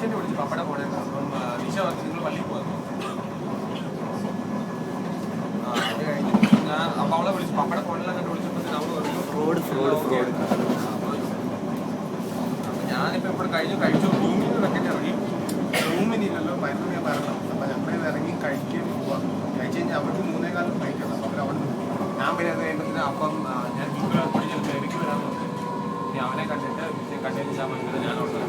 നിഷേനെ വിളിച്ചു പപ്പട പോണേ അപ്പം നിഷ പറഞ്ഞു നിങ്ങൾ പള്ളിയിൽ പോകുന്നു. അത് കഴിഞ്ഞിട്ട് ഞാൻ അപ്പം അവളെ വിളിച്ചു പപ്പട ഫോണിലെല്ലാം കണ്ട് വിളിച്ചപ്പോൾ അവൾ പറഞ്ഞു ഞാനിപ്പോൾ ഇവിടെ കഴിച്ചു റൂമിൽ വെക്കേണ്ടി ഇറങ്ങി. റൂമിനില്ലല്ലോ മരുന്ന് ഞാൻ വരണം. അപ്പം നമ്മളിത് ഇറങ്ങി കഴിക്കാൻ പോവാം. കഴിച്ച് കഴിഞ്ഞാൽ അവർക്ക് 3:15 കഴിക്കണം. അപ്പം അവിടെ ഞാൻ പിന്നെ അത് കഴിയുമ്പോഴത്തേന് അപ്പം ഞാൻ കൂടി ചിലപ്പോൾ എനിക്ക് വരാൻ നോക്കി. ഇനി അവനെ കണ്ടിട്ട് കണ്ടതിന് ശേഷം ഞാൻ അവിടെ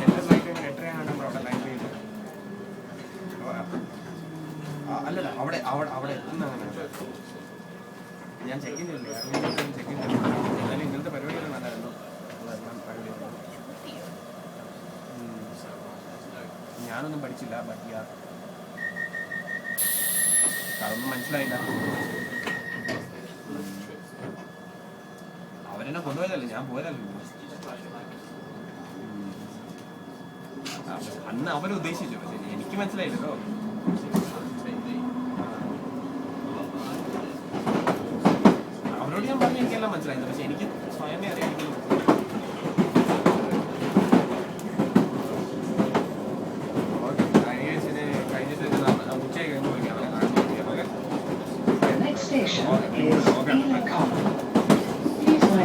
എൻ്റെ ഫ്ലൈറ്റ് 8:30 അവിടെ ലൈൻ ചെയ്ത് അല്ലല്ല അവിടെ അവിടെ അവിടെ എത്തുന്ന അങ്ങനെ ഞാൻ ചെക്ക് ചെയ്തില്ലേ ചെക്ക് ചെയ്തില്ല. എന്നാലും ഇങ്ങനത്തെ പരിപാടികൾ നല്ലതായിരുന്നു. ഞാനൊന്നും പഠിച്ചില്ല. ബട്ട് അതൊന്നും മനസ്സിലായില്ല. അവരെന്നെ കൊണ്ടുപോയതല്ലേ, ഞാൻ പോയതല്ലോ. അന്ന് അവരുദ്ദേശിച്ചു, പക്ഷെ എനിക്ക് മനസ്സിലായില്ലല്ലോ. അവരോട് ഞാൻ പറഞ്ഞു എനിക്കെല്ലാം മനസ്സിലായിരുന്നു, പക്ഷെ എനിക്ക്